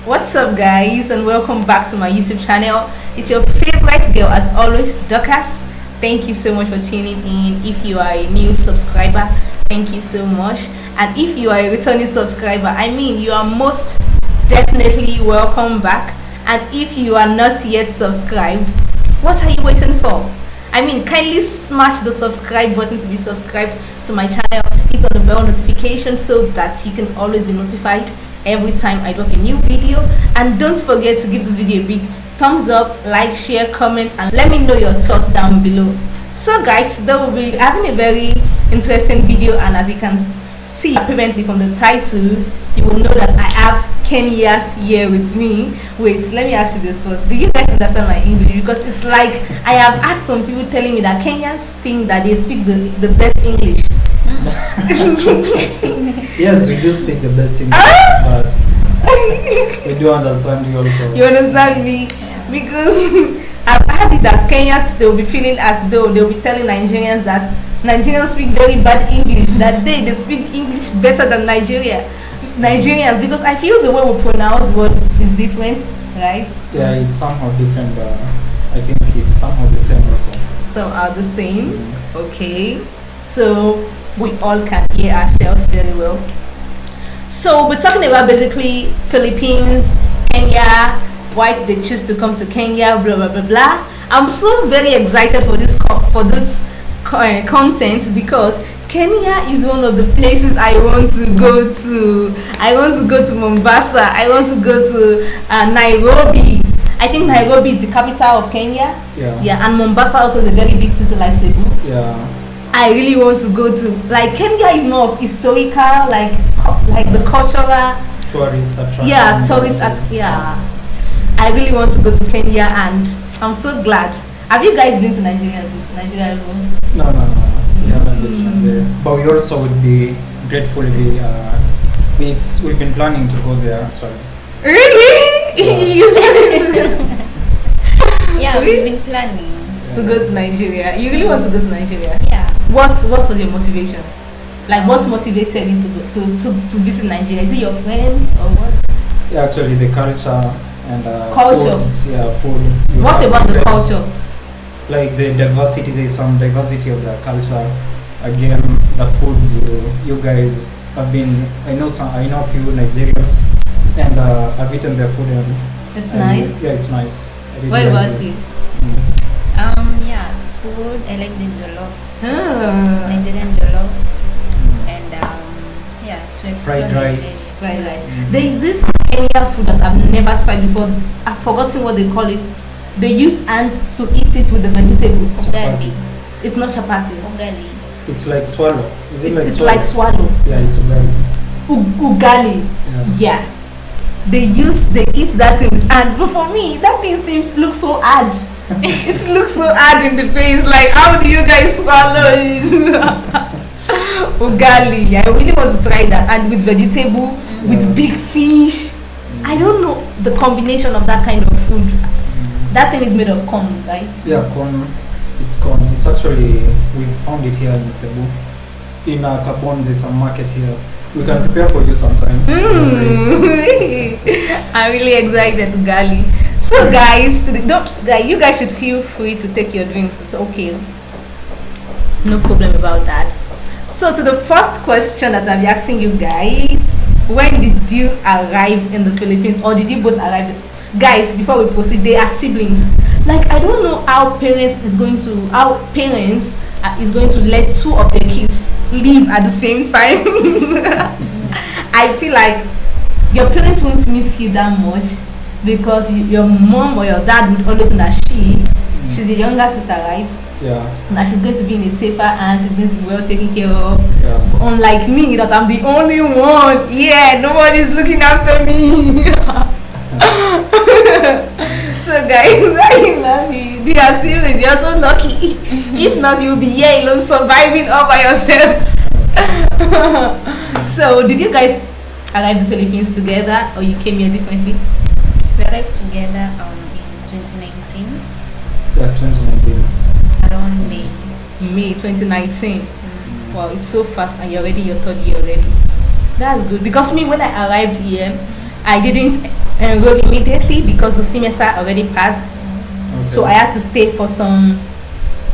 What's up, guys, and welcome back to my YouTube channel. It's your favorite girl, as always, Dorcas. Thank you so much for tuning in. If you are a new subscriber, thank you so much. And if you are a returning subscriber, you are most definitely welcome back. And if you are not yet subscribed, what are you waiting for? Kindly smash the subscribe button to be subscribed to my channel. Hit on the bell notification so that you can always be notified every time I drop a new video. And don't forget to give the video a big thumbs up, like, share, comment, and let me know your thoughts down below. So guys, today we'll be having a very interesting video, and as you can see apparently from the title, you will know that I have Kenya's here with me. Wait, let me ask you this first. Do you guys understand my English? Because it's like I have had some people telling me that Kenyans think that they speak the best English. Yes, we do speak the best English, but we do understand you also. You understand me? Because I've had it that Kenyans, they'll be feeling as though they'll be telling Nigerians that Nigerians speak very bad English, that they speak English better than Nigerians, because I feel the way we pronounce word is different, right? Yeah, it's somehow different, but I think it's somehow the same also. Some are the same. Okay, so we all can hear ourselves very well. So we're talking about basically Philippines, Kenya, why they choose to come to Kenya, blah blah blah blah. I'm so very excited for this content because Kenya is one of the places I want to go to. I want to go to Mombasa. I want to go to Nairobi. I think Nairobi is the capital of Kenya. Yeah, and Mombasa also is a very big city like Cebu. Yeah. I really want to go to, like, Kenya is more of historical, like the cultural Tourist attraction. Yeah. I really want to go to Kenya, and I'm so glad. Have you guys been to Nigeria? No. We haven't been to Nigeria. But we also would be grateful if we've been planning to go there. Sorry. Really? Yeah, we've been planning to go to Nigeria. You really want to go to Nigeria? Yeah. What was your motivation? Like, what's motivated you to visit Nigeria? Is it your friends or what? Yeah, actually the culture and culture. Foods, food. What about the culture? Like the diversity, there's some diversity of the culture. Again, the foods you guys have been. I know a few Nigerians, and I've eaten their food. And it's nice. Yeah, it's nice. What about you? Yeah, food. I like the jollof. Nigerian jollof, and to explore fried rice. Fried rice. There is this Kenya food that I've never tried before. I've forgotten what they call it. They use hand to eat it with the vegetable. Ugali. It's not chapati. Ugali. It's like swallow. It's like swallow. Yeah, it's ugali. Ugali. Yeah. They eat that thing with hand. But for me, that thing looks so hard. It looks so hard in the face. Like, how do you guys swallow it? Ugali. I really want to try that. And with vegetable, with big fish. I don't know the combination of that kind of food. That thing is made of corn, right? Yeah, corn. It's corn. It's actually, we found it here in Cebu. In Kabon, there's a market here. We can prepare for you sometime. I'm really excited, Ugali. So guys, you guys should feel free to take your drinks. It's okay. No problem about that. So to the first question that I'll be asking you guys, when did you arrive in the Philippines, or did you both arrive? Guys, before we proceed, they are siblings. Like, I don't know how parents is going to let two of their kids live at the same time. I feel like your parents won't miss you that much because your mom or your dad would always know that she's your younger sister, right? Yeah. Now she's going to be in a safer hand, she's going to be well taken care of. Yeah. Unlike me, that I'm the only one. Yeah, nobody's looking after me. So guys, I love you. They are serious. You're so lucky. If not, you'll be here alone, surviving all by yourself. So, did you guys arrive in the Philippines together, or you came here differently? We arrived together in 2019. Yeah, 2019. Around May 2019. Wow, it's so fast, and you're already your third year already. That's good, because me, when I arrived here, I didn't enroll immediately because the semester already passed. Okay. So I had to stay for some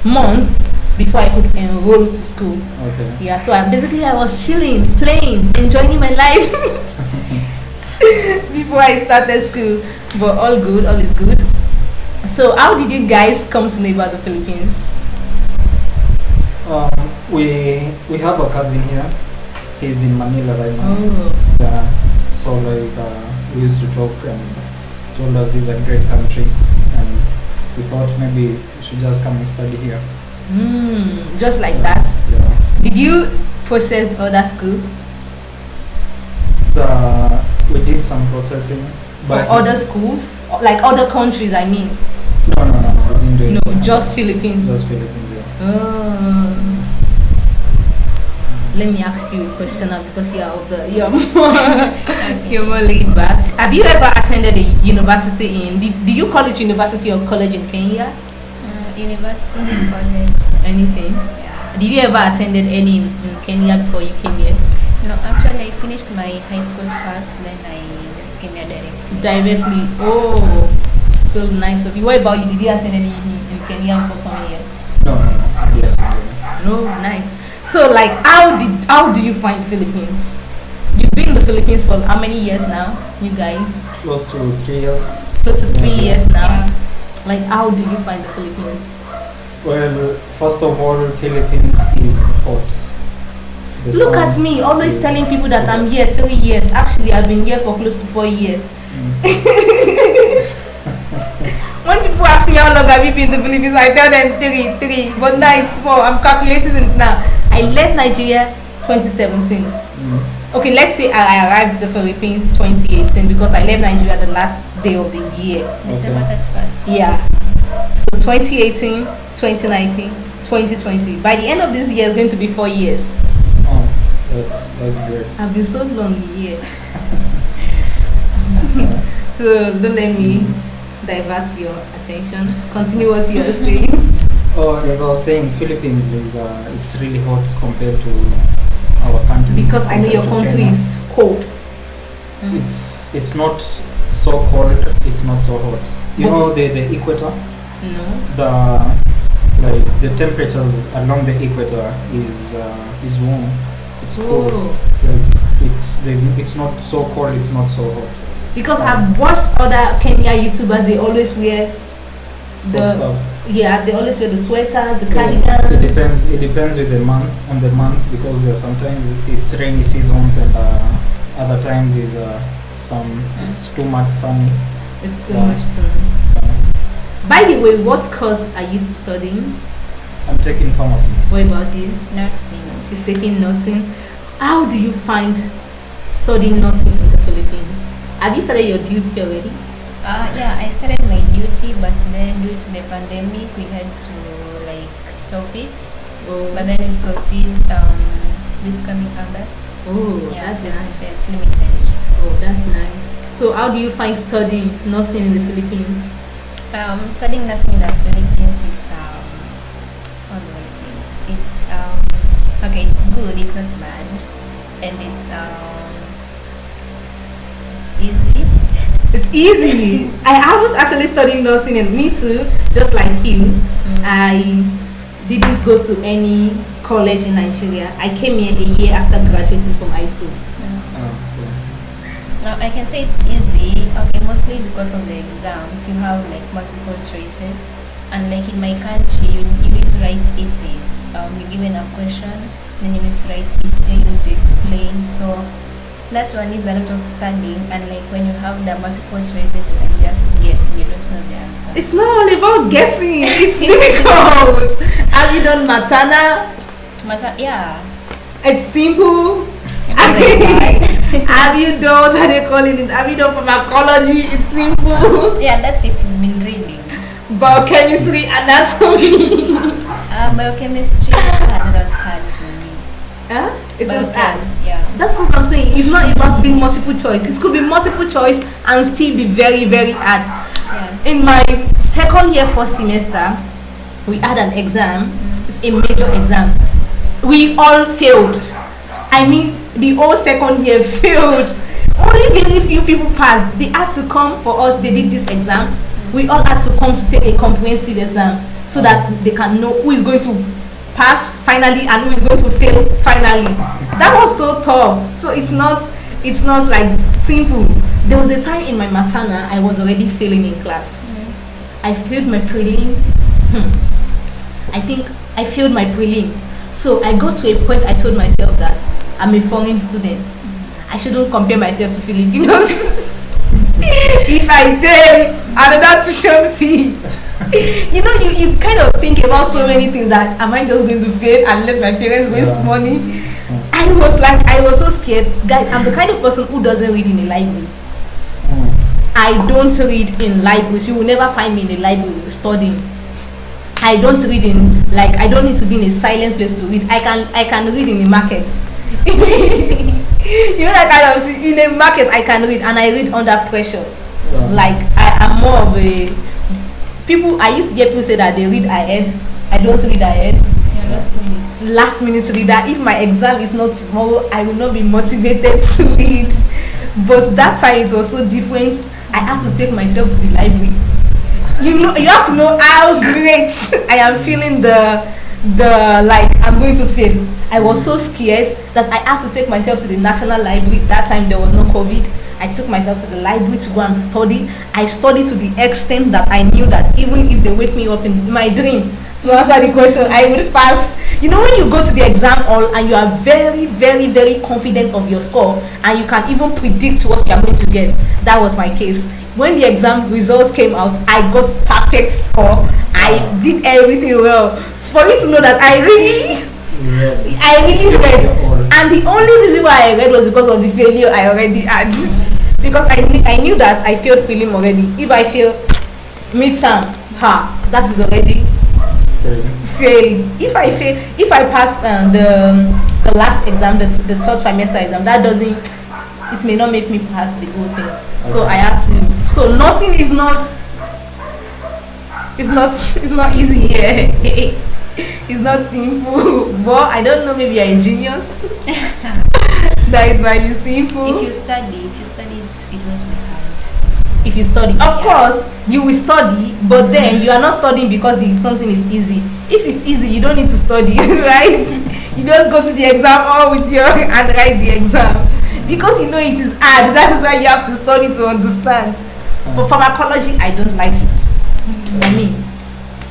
months before I could enroll to school. Okay. Yeah, so I was chilling, playing, enjoying my life before I started school. But all good, all is good. So how did you guys come to know about the Philippines? We have a cousin here. He's in Manila right now. Oh, Yeah. So like we used to talk and told us this is a great country, and we thought maybe we should just come and study here. just like that. Yeah. Did you process other school We did some processing, for but other schools, like other countries? I mean, no, we didn't do it. no, just Philippines. Just Philippines. Yeah. Let me ask you a question now because you're more you're more laid back. Have you ever attended a university did you call it university or college in Kenya? University, college. Anything? Yeah. Did you ever attended any in Kenya before you came here? No, actually, I finished my high school first, then I just came here directly. Directly. Oh, so nice of you. What about you? Did you attend any in Kenya before coming here? No. Yeah. No, nice. So like, how do you find Philippines? You've been in the Philippines for how many years now, you guys? Close to 3 years. Close to 3 Yes. years now. Like, how do you find the Philippines? Well, first of all, Philippines is hot. The Look sun at me, always is telling people that I'm hot. here 3 years. Actually, I've been here for close to 4 years. When people ask me how long have you been in the Philippines, I tell them three, but now it's 4. I'm calculating it now. I left Nigeria 2017. Okay, let's say I arrived in the Philippines 2018 because I left Nigeria the last day of the year. December 31st. Yeah. So 2018, 2019, 2020. By the end of this year, it's going to be 4 years. Oh, that's great. I've been so long here. So don't let me divert your attention. Continue what you are saying. Oh, as I was saying, Philippines is it's really hot compared to our country. Because I know your compared to country Kenya. is cold. It's not so cold. It's not so hot. You But- know the equator. No. The temperatures along the equator is warm. It's cold. Oh. Like, it's not so cold. It's not so hot. Because I've watched other Kenya YouTubers, they always wear Hot stuff. they always wear the sweaters, the It cardigans. depends. It depends with the month because there sometimes it's rainy seasons and other times is it's too much sunny. It's so Yeah. much sun. By the way, what course are you studying? I'm taking pharmacy. What about you? Nursing. She's taking nursing. How do you find studying nursing in the Philippines? Have you started your duty already? Yeah, I started my duty, but then due to the pandemic, we had to stop it. Oh, But then we proceed this coming August. oh, Yeah, that's face to nice. face, limited. Oh, that's nice. So, how do you find studying nursing in the Philippines? Studying nursing in the Philippines, it's how do I say it? It's okay, it's good, it's not bad, and it's easy. It's easy. I haven't actually studied nursing, and me too, just like you. I didn't go to any college in Nigeria. I came here a year after graduating from high school. Now I can say it's easy, okay, mostly because of the exams. You have multiple choices, and in my country, you need to write essays. You're given a question, then you need to write essay, you need to explain. So that one needs a lot of studying, and when you have the multiple choices, you can just guess when you don't know the answer. It's not all about guessing. It's difficult. Have you done matana? Yeah. It's simple. Have you done what are they calling it? Have you done pharmacology? It's simple. Yeah, that's if you've been reading. Biochemistry, anatomy. Biochemistry, that was hard to me. Huh? It was Biochem, hard. Yeah. That's what I'm saying. It's not about being multiple choice. It could be multiple choice and still be very, very hard. Yeah. In my second year, first semester, we had an exam. It's a major exam. We all failed. I mean, the whole second year failed. Only very few people passed. They had to come for us. They did this exam. We all had to come to take a comprehensive exam so that they can know who is going to pass finally and who is going to fail finally. That was so tough. So it's not like simple. There was a time in my matana I was already failing in class. I failed my prelim. I think I failed my prelim. So I got to a point I told myself that I'm a foreign student. I shouldn't compare myself to Filipinos. If I fail, another tuition fee. You kind of think about so many things that am I just going to fail and let my parents waste money? I was so scared. Guys, I'm the kind of person who doesn't read in a library. I don't read in libraries. You will never find me in a library studying. I don't read I don't need to be in a silent place to read. I can read in the market. That kind of thing. In a market I can read, and I read under pressure. Like I am more of a people. I used to get people say that they read ahead. I don't read ahead. Last minute reader. If my exam is not tomorrow, I will not be motivated to read. But that time it was so different. I had to take myself to the library. You have to know how great I am feeling the like I'm going to fail. I was so scared that I had to take myself to the National Library. That time there was no COVID. I took myself to the library to go and study. I studied to the extent that I knew that even if they wake me up in my dream to answer the question, I would pass. When you go to the exam hall and you are very, very, very confident of your score and you can even predict what you are going to get. That was my case. When the exam results came out, I got perfect score. I did everything well. For you to know that I really read. And the only reason why I read was because of the failure I already had. Because I knew that I failed prelim already. If I fail midterm, that is already failing. If I pass the last exam, the third trimester exam, it may not make me pass the whole thing. Okay. So I had to. So nursing is not easy here. It's not simple. But I don't know, maybe you're a genius. That is why it's simple. If you study it won't be hard. If you study, of course you will study, but then you are not studying because something is easy. If it's easy, you don't need to study, right? You just go to the exam hall with your and write the exam because it is hard. That is why you have to study to understand. For pharmacology, I don't like it.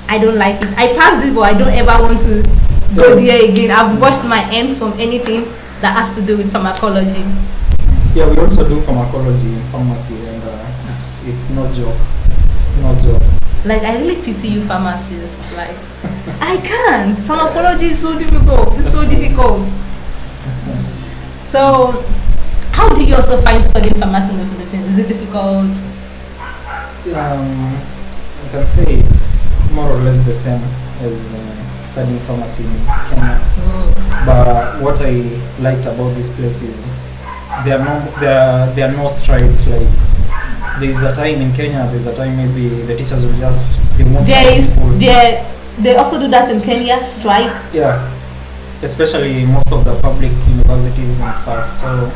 I don't like it. I passed it, but I don't ever want to go there again. I've washed my hands from anything that has to do with pharmacology. Yeah, we also do pharmacology in pharmacy, and it's no joke. It's no joke. Like, I really pity you pharmacists. Like, I can't. Pharmacology is so difficult. It's so difficult. So, how do you also find studying pharmacy in the Philippines? Is it difficult? I can say it's more or less the same as studying pharmacy in Kenya. But what I liked about this place is there are no strikes. Like, there's a time in Kenya, there's a time maybe the teachers will just they also do that in Kenya, strike. Yeah, especially most of the public universities and stuff. So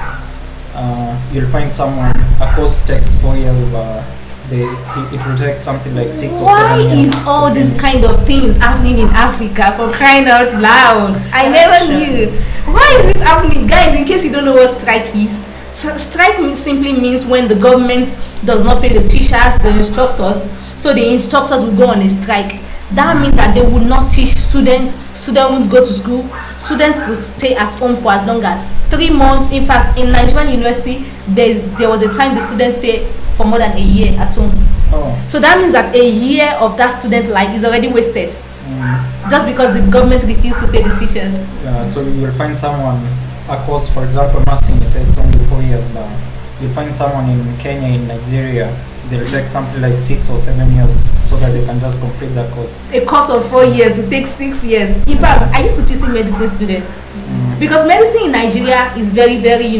you'll find someone, a course takes 4 years, but it will take something like 6 or 7 years. Why is all these kind of things happening in Africa, for crying out loud? I never knew. Why is it happening? Guys, in case you don't know what strike is, strike simply means when the government does not pay the teachers, the instructors, so the instructors will go on a strike. That means that they will not teach students won't go to school, students will stay at home for as long as 3 months. In fact, in Nigerian university, there was a time the students stay for more than a year at home. So that means that a year of that student life is already wasted. Just because the government refused to pay the teachers. Yeah, so you will find someone, a course, for example, nursing, it takes only 4 years now. You find someone in Kenya, in Nigeria, they'll take something like 6 or 7 years so that they can just complete that course. A course of 4 years will take 6 years. In fact, I used to PC medicine students because medicine in Nigeria is very, very,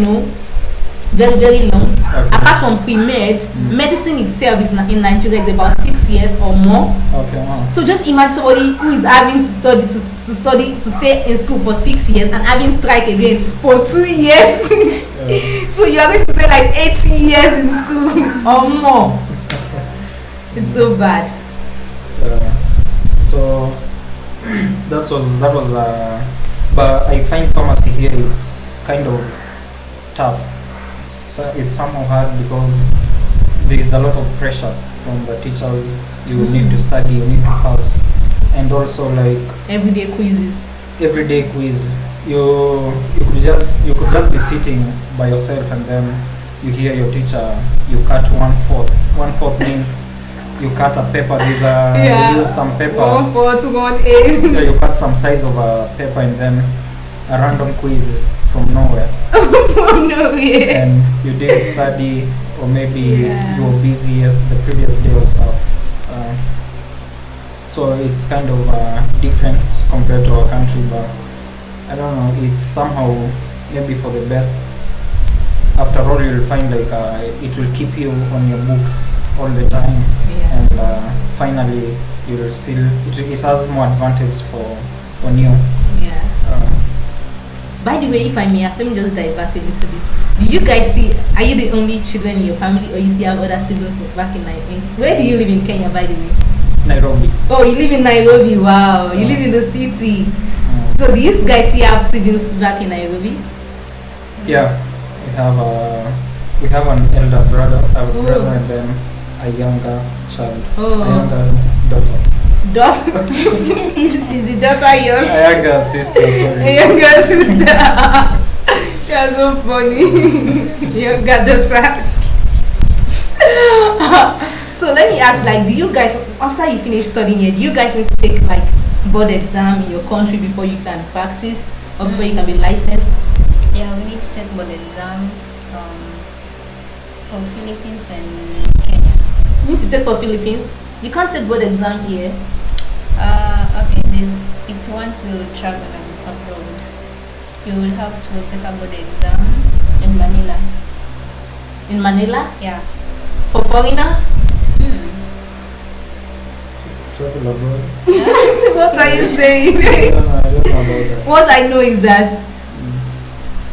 very, very long. Okay. Apart from pre-med, medicine itself is in Nigeria is about 6 years or more. Okay. So just imagine somebody who is having to stay in school for 6 years and having strike again for 2 years. So you are going to spend like 80 years in school or more. It's so bad. So that was but I find pharmacy here it's kind of tough. It's somehow hard because there is a lot of pressure from the teachers. You need to study, you need to pass, and also like Everyday quizzes. everyday quiz. You could just be sitting by yourself and then you hear your teacher. You cut 1/4. 1/4 means you cut a paper. You use some paper. 1/4 to 1/8. Yeah, you cut some size of a paper and then a random quiz from nowhere. No way. And you didn't study, or maybe Yeah. you were busy the previous day or stuff. So it's kind of different compared to our country, but I don't know, it's somehow maybe for the best. After all, you'll find like it will keep you on your books all the time, Yeah. and finally you'll still it has more advantage on you. Yeah. By the way, if I may ask, let me just divert a little bit. Do you guys see? Are you the only children in your family, or you still have other siblings back in Nigeria? Where do you live in Kenya, by the way? Nairobi. Oh, you live in Nairobi. Wow, you live in the city. So do you guys still have siblings back in Nairobi? Yeah, we have an elder brother, I have a brother, and then a younger child, a younger daughter. Daughter? is the daughter yours? A younger sister, sorry. A younger sister. You're so funny. Younger daughter. So let me ask, like, do you guys, after you finish studying here, do you guys need to take like board exam in your country before you can practice or before you can be licensed? Yeah, we need to take board exams from Philippines and Kenya. You need to take for Philippines. You can't take board exam here. Okay, if you want to travel abroad, you will have to take a board exam in Manila. In Manila? Yeah. For foreigners? Travel abroad. What are you saying? I don't know about that. What I know is that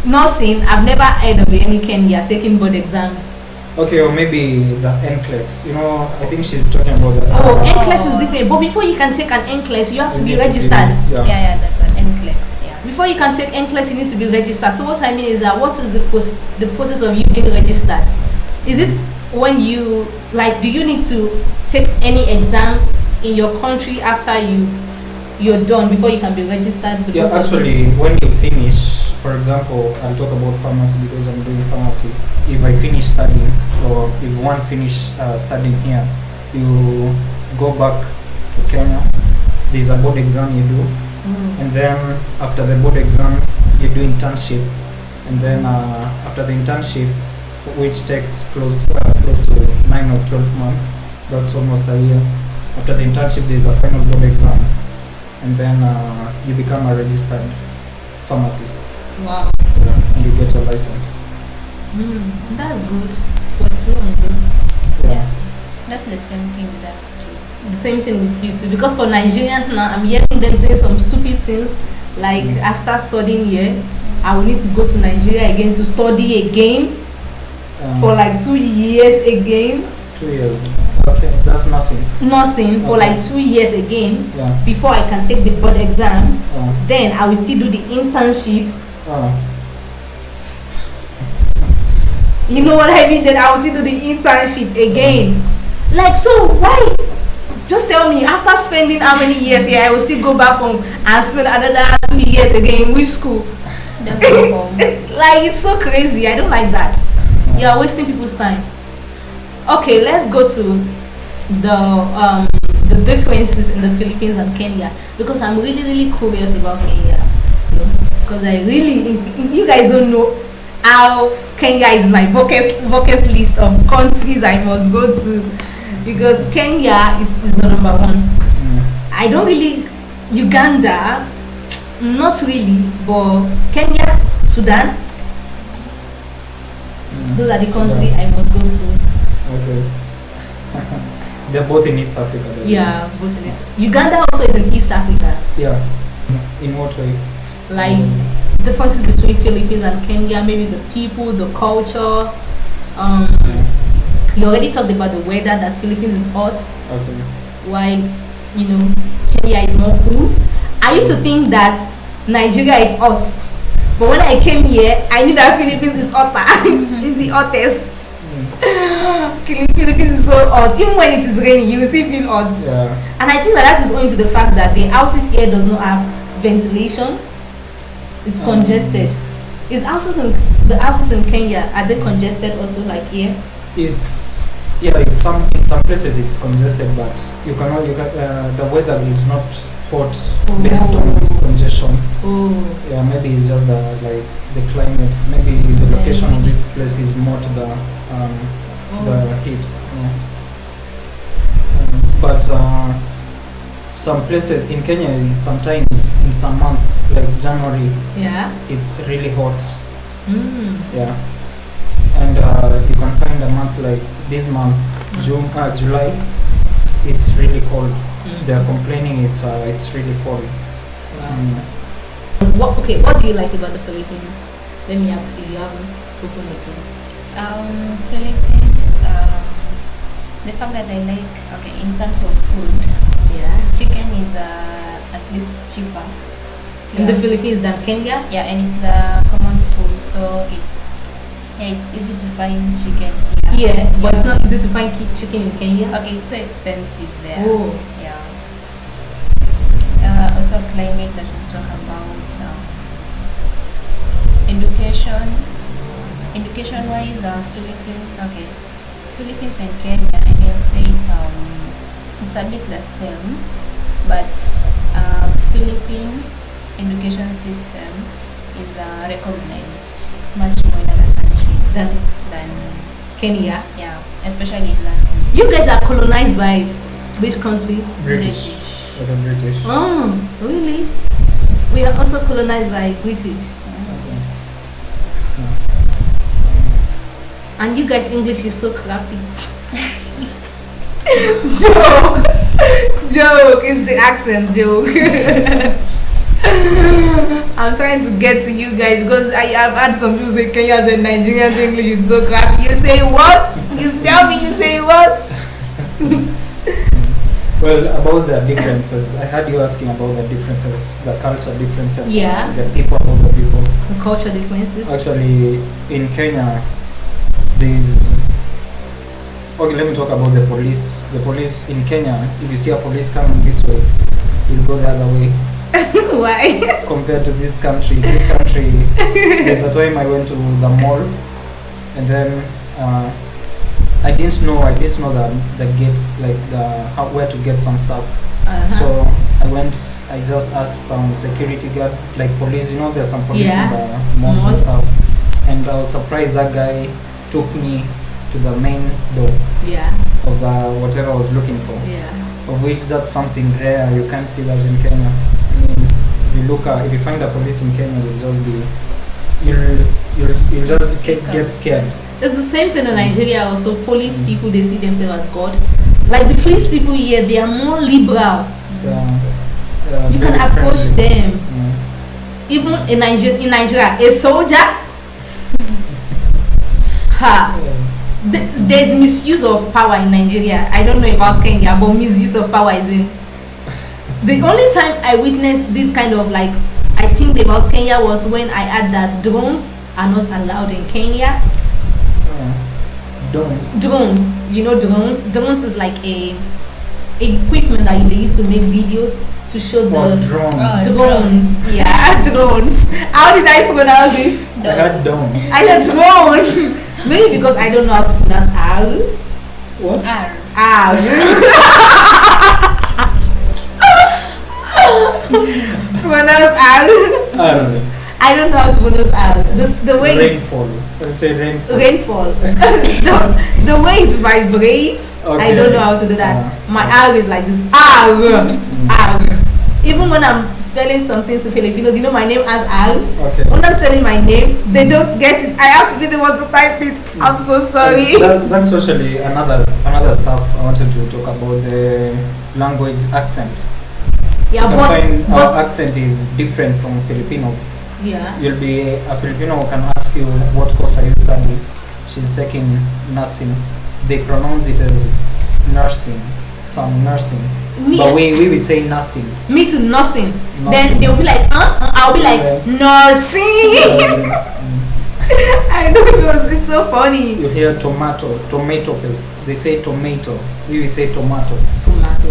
nursing, I've never heard of any Kenya taking board exam. Okay, or maybe the NCLEX. You know, I think she's talking about that. Oh, NCLEX is different. But before you can take an NCLEX, you have to be registered. Yeah, that one, NCLEX, yeah. Before you can take NCLEX, you need to be registered. So what I mean is that what is the process of you being registered? Is it when you, like, do you need to take any exam in your country after you're done before you can be registered? Yeah, actually, when you finish, for example, I'll talk about pharmacy because I'm doing pharmacy. If I finish studying, or if one finish studying here, you go back to Kenya. There's a board exam you do, and then after the board exam, you do internship, and then after the internship, which takes close to 9 or 12 months, that's almost a year. After the internship, there's a final board exam, and then you become a registered pharmacist. Wow. And you get your license. That's good. What's long, Yeah. That's the same thing with us too. The same thing with you too. Because for Nigerians now, I'm hearing them saying some stupid things like after studying here, I will need to go to Nigeria again to study again for like 2 years again. 2 years. Okay, that's nothing. Nursing for like 2 years again Yeah. before I can take the board exam. Uh, Then I will still do the internship. You know what I mean? Then I will still do the internship again. Like, so why? Just tell me, after spending how many years here, I will still go back home and spend another 2 years again in which school? Then go home. Like, it's so crazy. I don't like that. You are wasting people's time. Okay, let's go to the differences in the Philippines and Kenya, because I'm really curious about Kenya. Because I really, you guys don't know how Kenya is my bucket list of countries I must go to, because Kenya is the number one. I don't really, Uganda, not really, but Kenya, Sudan, Those are the So countries I must go to. Okay. They're both in East Africa. Then. Yeah, both in East. Uganda also is in East Africa. Yeah. In what way? Like differences between Philippines and Kenya, maybe the people, the culture. You already talked about the weather, that Philippines is hot, Okay. while Kenya is more cool. I used to think that Nigeria is hot, but when I came here, I knew that Philippines is hotter. It's the hottest. Philippines is so hot. Even when it is raining, you will still feel hot. Yeah. And I think that is owing to the fact that the houses here does not have ventilation. It's congested. The houses in Kenya, are they congested also like here? It's in some places it's congested, but the weather is not hot based on congestion. Oh. Yeah, maybe it's just the climate. Maybe the location of this place is more to the heat. Yeah. But some places in Kenya, sometimes in some months like January, Yeah. it's really hot. Yeah. And you can find a month like this month, July, it's really cold. They are complaining it's really cold. What do you like about the Philippines? Let me ask you. You haven't spoken again. Philippines, the fact that I like, in terms of food, chicken is at least cheaper In the Philippines than Kenya? Yeah, and it's the common food, so it's easy to find chicken here. Yeah, but it's not easy to find chicken in Kenya. Okay, it's so expensive there. Oh. Yeah. Also climate that we talk about. Education wise, Philippines and Kenya, I can say it's a bit the same, but Philippine education system is recognized much more in other countries Than Kenya. Kenya. Yeah, especially in nursing. You guys are colonized by which country? British. The British. Oh, really? We are also colonized by British. And you guys' English is so crappy. Joke is the accent joke. I'm trying to get to you guys because I have had some people say Kenyans and Nigerians English is so crappy. You say what? You tell me you say what? Well, about the differences, I heard you asking about the differences, the culture differences, Yeah. the people, about the people. The culture differences. Actually, in Kenya, there's. Okay, let me talk about the police. The police in Kenya, if you see a police coming this way, you'll go the other way. Why? Compared to this country, there's a time I went to the mall, and then I didn't know the gates, like where to get some stuff. So I just asked some security guard, like police, there's some police in the malls and stuff, and I was surprised that guy took me to the main door of the whatever I was looking for. Of which that's something rare. You can't see that in Kenya. I mean, if you find a police in Kenya, you'll just get scared. It's the same thing in Nigeria also. Police people, they see themselves as God. Like the police people here, they are more liberal. You can approach them. Even in Nigeria, a soldier, there's misuse of power in Nigeria. I don't know about Kenya, but misuse of power is in. The only time I witnessed this kind of I think about Kenya was when I heard that drones are not allowed in Kenya. Drones. You know drones? Drones is like a equipment that they used to make videos to show the drones. Yeah, drones. How did I pronounce it? I had drone. I said drone. Maybe because I don't know how to pronounce R. What? R. Pronounce R. I don't know how to pronounce R. The way rainfall. Let's say rainfall. Rainfall. No, the way it vibrates, I don't know how to do that. My R is like this. R. Even when I'm spelling some things to Filipinos, you know my name as Al. Okay. When I'm spelling my name, they don't get it. I have to be the one to type it. I'm so sorry. That's socially another stuff I wanted to talk about, the language accent. Yeah, You can find our accent is different from Filipinos. yeah. You'll be a Filipino who can ask you what course are you studying. She's taking nursing. They pronounce it as nursing, some nursing. Me, But we will say nursing. me to nursing. Then Nursing. they'll be like, I'll be like, Yeah. nursing. I know, it's so funny. You hear tomato paste. They say tomato. We will say tomato. Tomato.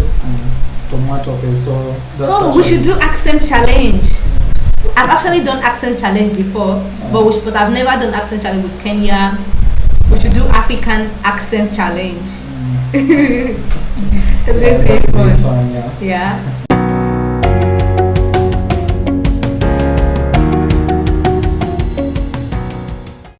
Tomato paste. So that's Oh, we should do accent challenge. I've actually done accent challenge before, but I've never done accent challenge with Kenya. We should do African accent challenge. It's going to be that'd be fun. fun, yeah. Yeah.